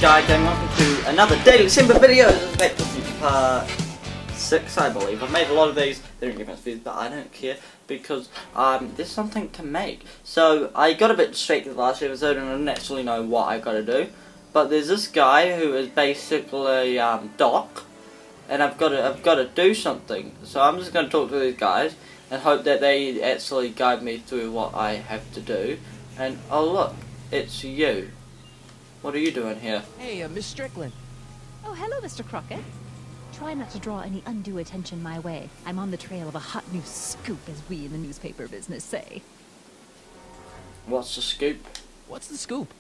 guys, and welcome to another Daily Simba video. This is back to part 6, I believe. I've made a lot of these, they don't give us views, but I don't care because there's something to make. So I got a bit distracted last episode and I didn't actually know what I got to do. But there's this guy who is basically Doc, and I've got to do something. So I'm just going to talk to these guys and hope that they actually guide me through what I have to do. And oh look, it's you. What are you doing here? Hey, Miss Strickland. Oh, hello, Mr. Crockett. Try not to draw any undue attention my way. I'm on the trail of a hot new scoop, as we in the newspaper business say. What's the scoop? What's the scoop?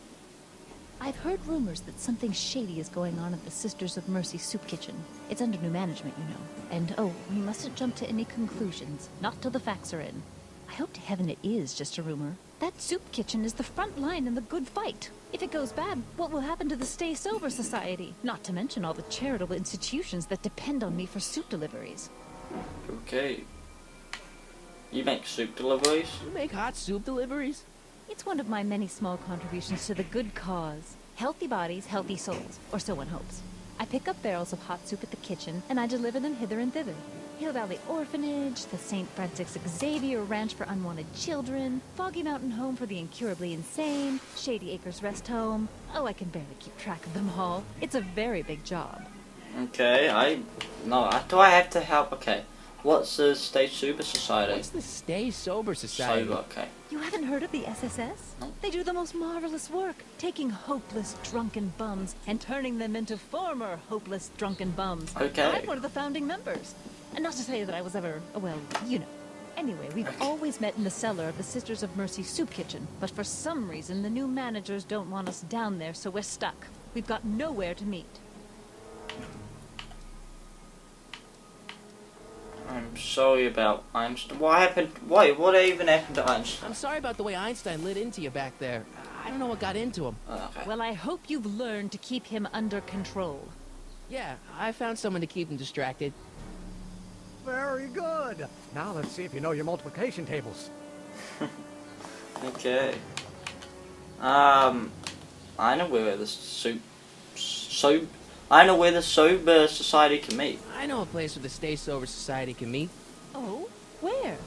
I've heard rumors that something shady is going on at the Sisters of Mercy soup kitchen. It's under new management, you know. And, oh, we mustn't jump to any conclusions. Not till the facts are in. I hope to heaven it is just a rumor. That soup kitchen is the front line in the good fight. If it goes bad, what will happen to the Stay Sober Society? Not to mention all the charitable institutions that depend on me for soup deliveries. Okay. You make soup deliveries? You make hot soup deliveries? It's one of my many small contributions to the good cause. Healthy bodies, healthy souls, or so one hopes. I pick up barrels of hot soup at the kitchen, and I deliver them hither and thither. Hill Valley Orphanage, the St. Francis Xavier Ranch for Unwanted Children, Foggy Mountain Home for the Incurably Insane, Shady Acres Rest Home. Oh, I can barely keep track of them all. It's a very big job. Okay, do I have to help? Okay. What's the Stay Sober Society? What's the Stay Sober Society? Sober, okay. You haven't heard of the SSS? No. They do the most marvelous work, taking hopeless drunken bums and turning them into former hopeless drunken bums. Okay. I'm one of the founding members. And not to say that I was ever, well, you know. Anyway, we've always met in the cellar of the Sisters of Mercy soup kitchen, but for some reason the new managers don't want us down there, so we're stuck. We've got nowhere to meet. I'm sorry about Einstein. What happened? Wait, what even happened to Einstein? I'm sorry about the way Einstein lit into you back there. I don't know what got into him. Oh, okay. Well, I hope you've learned to keep him under control. Yeah, I found someone to keep him distracted. Very good. Now let's see if you know your multiplication tables. Okay. I know where the I know where the Sober Society can meet. I know a place where the Stay Sober Society can meet. Oh? Where?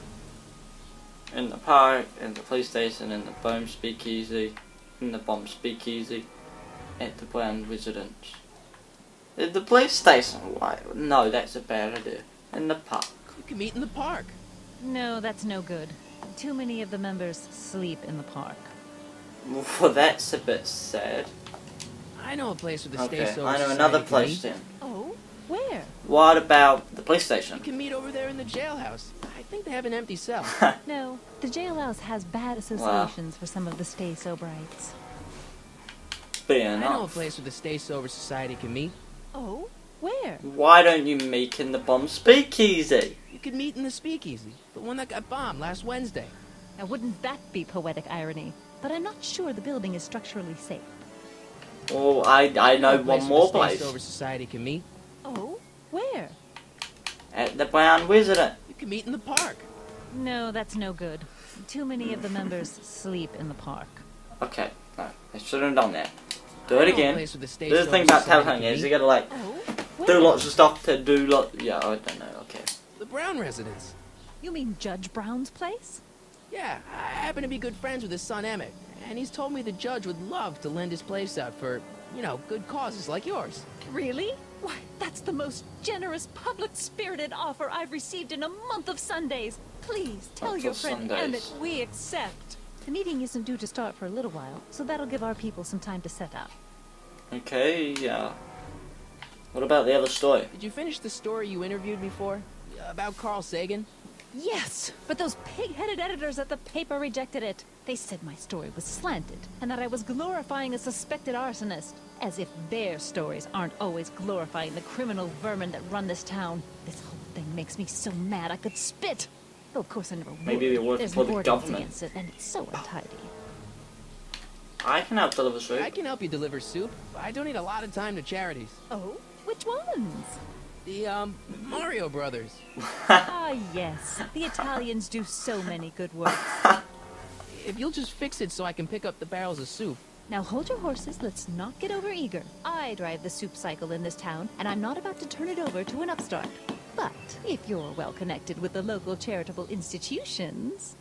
In the park, in the police station, in the bomb speakeasy, at the Brown residence. At the police station? Why? No, that's a bad idea. In the park. You can meet in the park. No, that's no good. Too many of the members sleep in the park. Well, that's a bit sad. I know a place where the Stay Okay, Sober I know Society another can place meet. then. Oh? Where? What about the police You station? can meet over there in the jailhouse. I think they have an empty cell. No, the jailhouse has bad associations for some of the Stay Soberites. Fair I know a enough. place where the Stay Sober Society can meet. Oh? Where? Why don't you meet in the bomb speakeasy? You could meet in the speakeasy, the one that got bombed last Wednesday. Now, wouldn't that be poetic irony? But I'm not sure the building is structurally safe. Oh, I know a one place more where the Stay place. Sober Society can meet. Oh? Where? At the Brown residence. You can meet in the park. No, that's no good. Too many of the members sleep in the park. Okay, no, I shouldn't have done that. Do I it know a again. place where the Stay There's the Sober thing about Society Telltale can Games, you meet. gotta like Oh? do Where? lots of stuff to do yeah, I don't know, okay. The Brown residence. You mean Judge Brown's place? Yeah, I happen to be good friends with his son Emmett, and he's told me the judge would love to lend his place out for, you know, good causes like yours. Really? Why, that's the most generous, public-spirited offer I've received in a month of Sundays. Please tell Month your of friend Sundays. Emmett we accept. The meeting isn't due to start for a little while, so that'll give our people some time to set up. Okay, yeah. What about the other story? Did you finish the story you interviewed me for? About Carl Sagan? Yes, but those pig-headed editors at the paper rejected it. They said my story was slanted, and that I was glorifying a suspected arsonist. As if their stories aren't always glorifying the criminal vermin that run this town. This whole thing makes me so mad I could spit. Though of course I never would. Maybe they're working There's for an the ordinance government. against it, and it's so untidy. I can help deliver soup. I can help you deliver soup. I donate a lot of time to charities. Oh? Which ones? The, Mario Brothers. Ah, yes. The Italians do so many good works. If you'll just fix it so I can pick up the barrels of soup, Now hold your horses, let's not get over-eager. I drive the soup cycle in this town, and I'm not about to turn it over to an upstart. But if you're well connected with the local charitable institutions...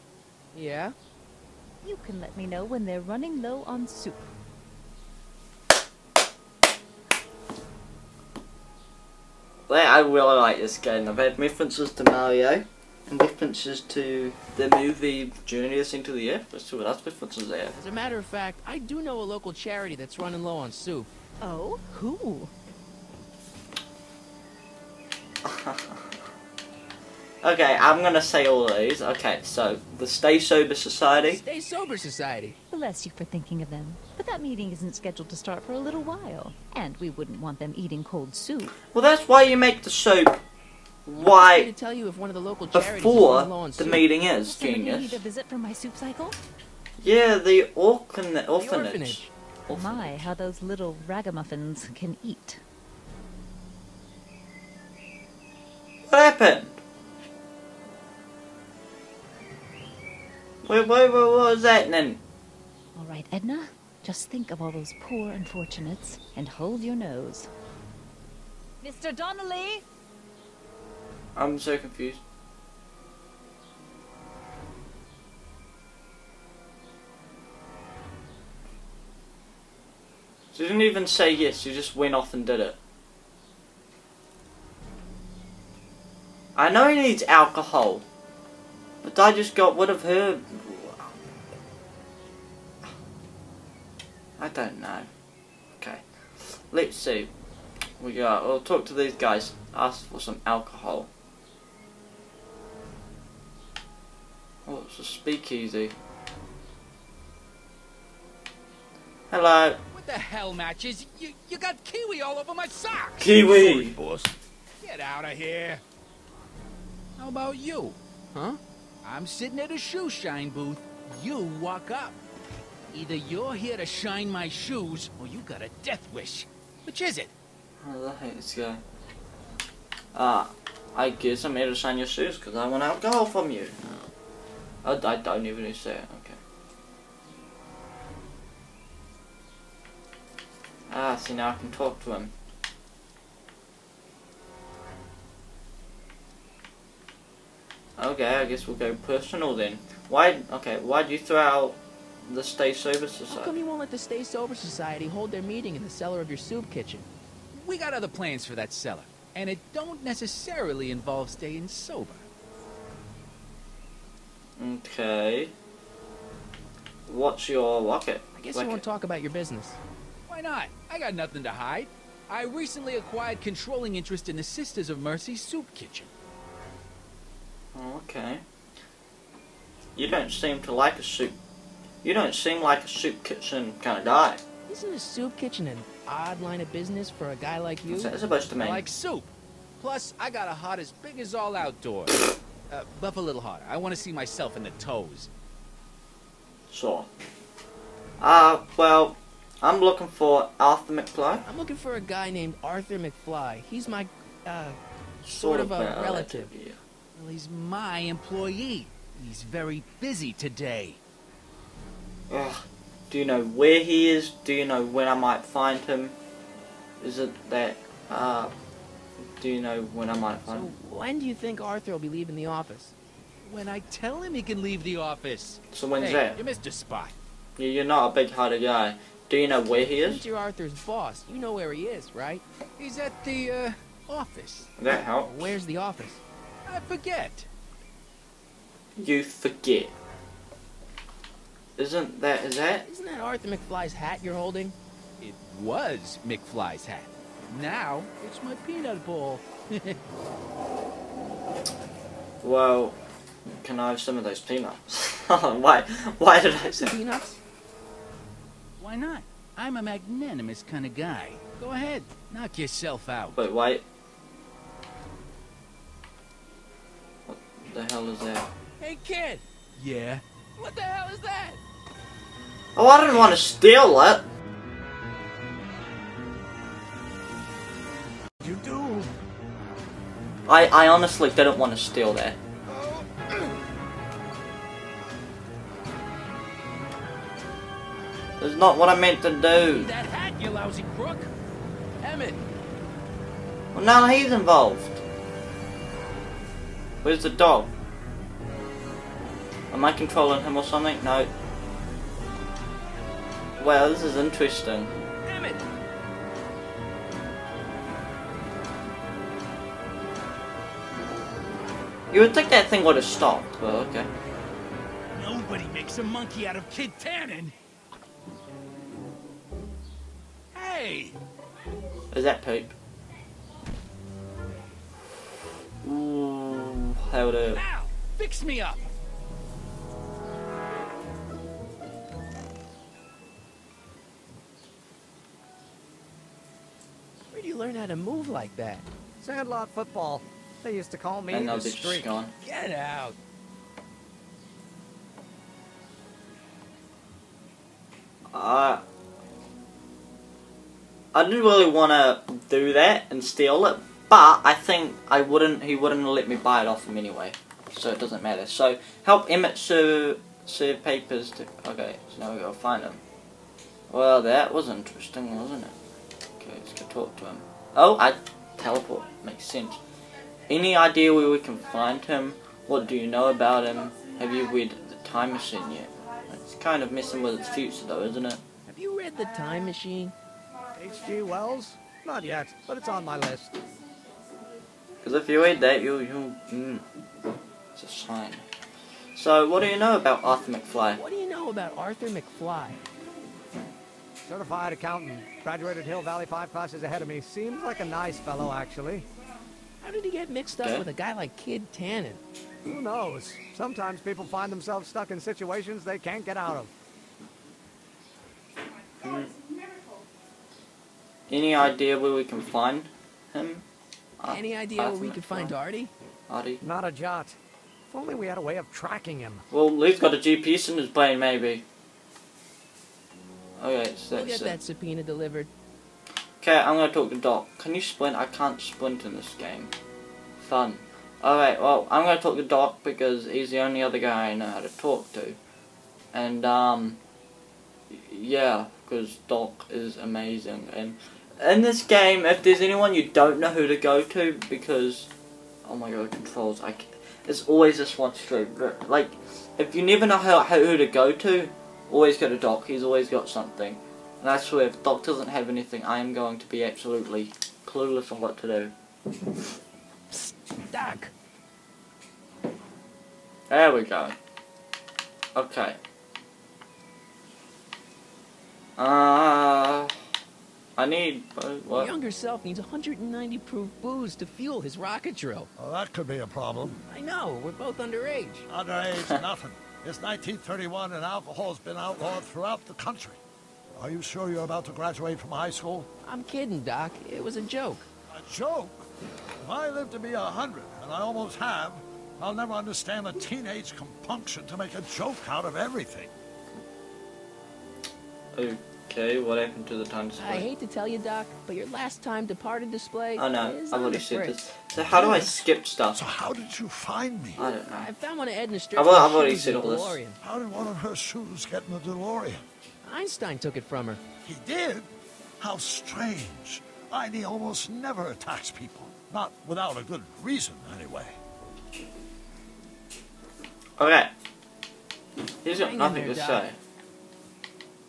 Yeah? You can let me know when they're running low on soup. Well, I really like this game. I've had references to Mario and references to the movie Journeys into the Earth. Let's see what else references there. As a matter of fact, I do know a local charity that's running low on soup. Oh? Who? Okay, I'm gonna say all of these. Okay, so the Stay Sober Society. Stay Sober Society. Bless you for thinking of them. But that meeting isn't scheduled to start for a little while. And we wouldn't want them eating cold soup. Well, that's why you make the soap Why? right To tell you if one of the local charities before is running low on the soup. meeting is, Someone who genius. need a visit from my soup cycle? Yeah, the The orphanage. My, how those little ragamuffins can eat. What happened? Wait, what was that then? All right, Edna, just think of all those poor unfortunates and hold your nose. Mr. Donnelly! I'm so confused. She didn't even say yes, she just went off and did it. I know he needs alcohol, but I just got rid of her. I don't know. Okay, let's see. We'll talk to these guys, ask for some alcohol. Oh, it's a speakeasy. Hello. What the hell, Matches? You got kiwi all over my socks! Kiwi! Sorry, boss. Get out of here. How about you? Huh? I'm sitting at a shoe shine booth. You walk up. Either you're here to shine my shoes, or you got a death wish. Which is it? How the heck this guy? I guess I'm here to shine your shoes because I want alcohol from you. I don't even need to say it, okay. See now I can talk to him. Okay, I guess we'll go personal then. Why'd you throw out the Stay Sober How come Society? you won't let the Stay Sober Society hold their meeting in the cellar of your soup kitchen? We got other plans for that cellar, and it don't necessarily involve staying sober. Okay. What's your rocket? I guess you won't talk about your business. Why not? I got nothing to hide. I recently acquired controlling interest in the Sisters of Mercy soup kitchen. Okay. You don't seem to like a soup. You don't seem like a soup kitchen kind of guy. Isn't a soup kitchen an odd line of business for a guy like you? What's that supposed to I mean? like soup. Plus, I got a heart as big as all outdoors. Buff a little harder. I want to see myself in the toes. Sure. Well, I'm looking for Arthur McFly. I'm looking for a guy named Arthur McFly. He's my, sort of a relative. Yeah. Well, he's my employee. He's very busy today. Ugh. Do you know where he is? Do you know when I might find him? Is it that, do you know when I might find So him? when do you think Arthur will be leaving the office? When I tell him he can leave the office. So when's Hey, that? you missed your spot. You're not a big-hearted guy. Do you know where he Since is? you're Arthur's boss, you know where he is, right? He's at the, office. That helps. Where's the office? I forget. You forget. Isn't that, is that? Isn't that Arthur McFly's hat you're holding? It was McFly's hat. Now, it's my peanut bowl. Well, can I have some of those peanuts? Why did I say? Peanuts? Why not? I'm a magnanimous kind of guy. Go ahead, knock yourself out. Wait, wait. What the hell is that? Hey, kid! Yeah? What the hell is that? Oh, I didn't want to steal it. You do. I honestly didn't want to steal that. That's not what I meant to do. That hat, you lousy crook. Emmett. Well, now he's involved. Where's the dog? Am I controlling him or something? No. Well, this is interesting. Emmett. You would think that thing would have stopped, but okay. Nobody makes a monkey out of Kid Tannen. Hey. Is that poop? Ooh, hold up. Now, fix me up. Where'd you learn how to move like that? Sandlot football. They used to call me And now the it's just streak. gone. Get out. I didn't really want to do that and steal it, but I think he wouldn't have let me buy it off him anyway, so it doesn't matter. So help Emmett serve papers to. Okay, so now we gotta find him. Well, that was interesting, wasn't it? Okay, let's go talk to him. Oh, I teleport. Makes sense. Any idea where we can find him? What do you know about him? Have you read the time machine yet? It's kind of messing with its future though, isn't it? Have you read The Time Machine? H.G. Wells? Not yet, but it's on my list. Because if you read that, it's a sign. So, what do you know about Arthur McFly? What do you know about Arthur McFly? Certified accountant. Graduated Hill Valley 5 classes ahead of me. Seems like a nice fellow, actually. How did he get mixed up with a guy like Kid Tannen? Who knows? Sometimes people find themselves stuck in situations they can't get out of. Any idea where we can find him? Any idea where we could find Artie? Artie? Not a jot. If only we had a way of tracking him. Well, he's got a GPS in his brain, maybe. Okay, so We'll that's get that subpoena delivered. Okay, I'm gonna talk to Doc. Can you sprint? I can't sprint in this game. Fun. Alright, well, I'm gonna talk to Doc because he's the only other guy I know how to talk to. And, yeah, because Doc is amazing. And in this game, if there's anyone you don't know who to go to, because, oh my god, controls, it's always this one stream. Like, if you never know who to go to, always go to Doc. He's always got something. And I swear, if Doc doesn't have anything, I am going to be absolutely clueless on what to do. Psst, Doc. There we go. Okay. I need Your what? younger self needs 190 proof booze to fuel his rocket drill. Well, that could be a problem. I know, we're both underage. Underage, nothing. It's 1931 and alcohol's been outlawed throughout the country. Are you sure you're about to graduate from high school? I'm kidding, Doc. It was a joke. A joke? If I live to be 100, and I almost have, I'll never understand a teenage compunction to make a joke out of everything. Okay, what happened to the time display? I hate to tell you, Doc, but your last time departed display Oh no, is I've on already the said fritz. this. So how do I skip stuff? So how did you find me? I don't know. I found one of Edna I've Strickland's already shoes said in all this. DeLorean. How did one of her shoes get in the DeLorean? Einstein took it from her. He did? How strange. ID almost never attacks people. Not without a good reason, anyway. Okay. He's got Hang in nothing there, to Doc. say.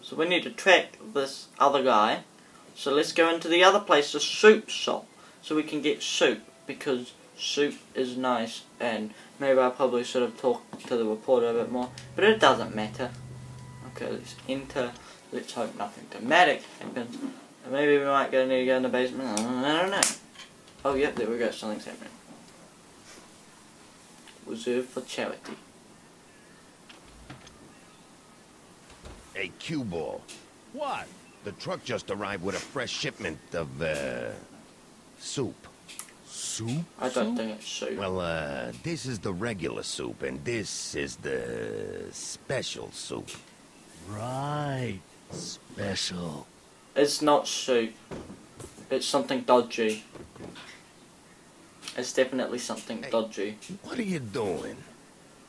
So we need to track this other guy. So let's go into the other place, the soup shop. So we can get soup. Because soup is nice. And maybe I probably should have talked to the reporter a bit more. But it doesn't matter. Okay, let's enter. Let's hope nothing dramatic happens. And maybe we might need to go in the basement. I don't know. Oh, yep, there we go. Something's happening. Reserved for charity. Hey, cue ball. What? The truck just arrived with a fresh shipment of, soup. Soup? I don't think it's soup. Well, this is the regular soup, and this is the special soup. Right. Special. It's not soup. It's something dodgy. It's definitely something dodgy. What are you doing?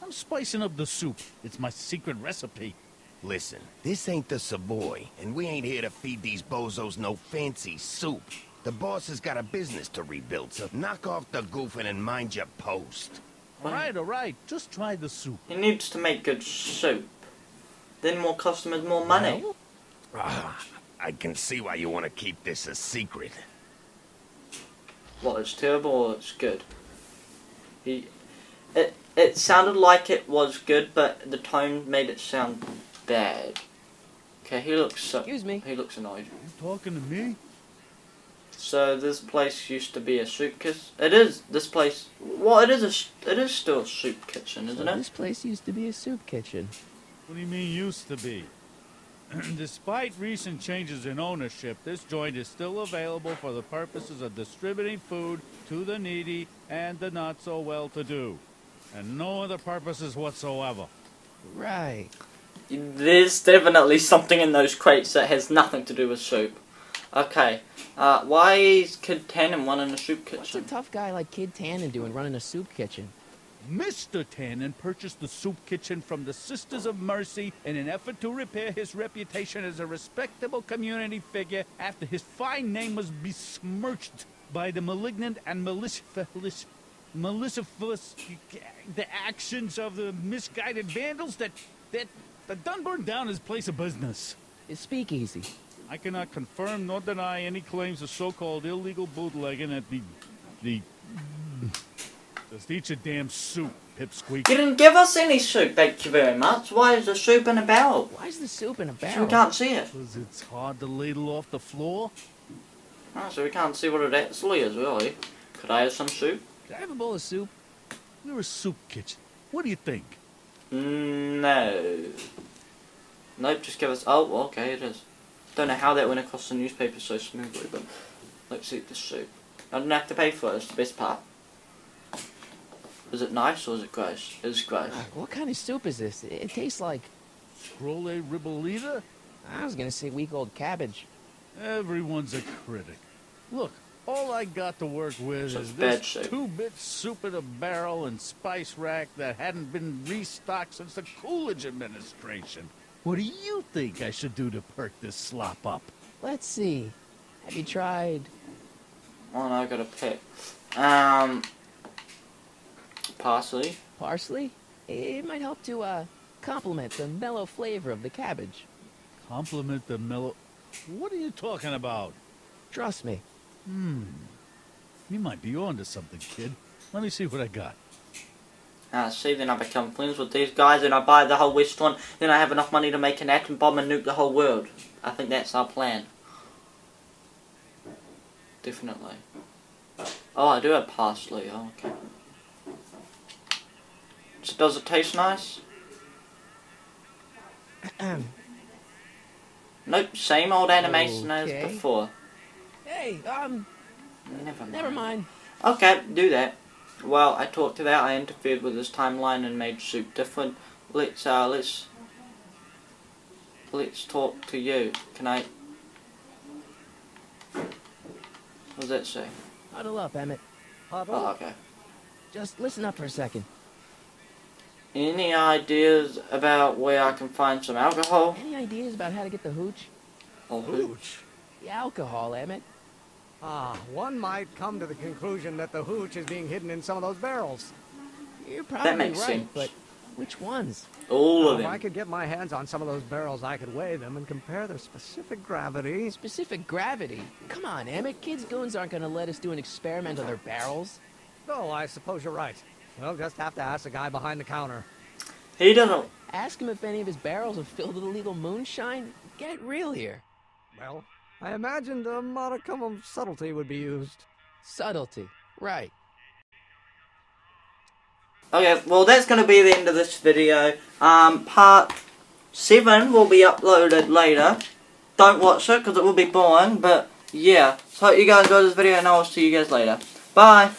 I'm spicing up the soup. It's my secret recipe. Listen, this ain't the Savoy, and we ain't here to feed these bozos no fancy soup. The boss has got a business to rebuild, so knock off the goofing and mind your post. All right. Just try the soup. He needs to make good soup. Then more customers, more money. I can see why you want to keep this a secret. What, it's terrible or it's good? It sounded like it was good, but the tone made it sound bad. Okay, he looks Excuse me. He looks annoyed. You talking to me? So this place used to be a soup kitchen. It is. This place. Well, it is still a soup kitchen, isn't it? This place used to be a soup kitchen. What do you mean used to be? Despite recent changes in ownership, this joint is still available for the purposes of distributing food to the needy and the not-so-well-to-do. And no other purposes whatsoever. Right. There's definitely something in those crates that has nothing to do with soup. Okay, why is Kid Tannen running a soup What's a kitchen? tough guy like Kid Tannen doing running a soup kitchen? Mr. Tannen purchased the soup kitchen from the Sisters of Mercy in an effort to repair his reputation as a respectable community figure after his fine name was besmirched by the malignant and malicious the actions of the misguided vandals that done burned down his place of business. It's speakeasy. I cannot confirm nor deny any claims of so-called illegal bootlegging at the just eat your damn soup, pipsqueak. You didn't give us any soup, thank you very much. Why is the soup in a barrel? Why is the soup in a So barrel? we can't see it. Because it's hard to ladle off the floor. Oh, so we can't see what it actually is, really. Could I have some soup? Could I have a bowl of soup? We're a soup kitchen. What do you think? No. Nope, just give us... Oh, well, okay, it is. Don't know how that went across the newspaper so smoothly, but let's eat the soup. I didn't have to pay for it, it's the best part. Is it nice or is it gross? It's gross. What kind of soup is this? It tastes like... Scrolle ribolita? I was gonna say week-old cabbage. Everyone's a critic. Look, all I got to work with So is it's bad this soup. 2-bit soup in a barrel and spice rack that hadn't been restocked since the Coolidge administration. What do you think I should do to perk this slop up? Let's see. Have you tried... Oh no, I gotta pick. Parsley. parsley? It might help to, complement the mellow flavor of the cabbage. Compliment the mellow... What are you talking about? Trust me. You might be onto something, kid. Let me see what I got. See, then I become friends with these guys and I buy the whole restaurant, then I have enough money to make an atom bomb and nuke the whole world. I think that's our plan. Definitely. Oh, I do have parsley. Oh, okay. So does it taste nice? Nope, same old animation as Okay. before. Hey, never mind. Okay, do that. Well, I talked to that, I interfered with his timeline and made soup different. Let's talk to you. Can I... What does that say? Huddle up, Emmett. Oh, okay. Just listen up for a second. Any ideas about where I can find some alcohol? Any ideas about how to get the hooch? Or Hooch? The alcohol, Emmett. One might come to the conclusion that the hooch is being hidden in some of those barrels. You're probably makes right, sense. but which ones? all of If I them. could get my hands on some of those barrels, I could weigh them and compare their specific gravity. Specific gravity? Come on, Emmett. Kids' goons aren't gonna let us do an experiment on their barrels. Oh, I suppose you're right. We'll just have to ask the guy behind the counter. He doesn't... Ask him if any of his barrels are filled with illegal moonshine. Get real here. Well, I imagined a modicum of subtlety would be used. Subtlety. Right. Okay, well that's going to be the end of this video. Part 7 will be uploaded later. Don't watch it because it will be boring, but yeah. So hope you guys enjoyed this video and I will see you guys later. Bye!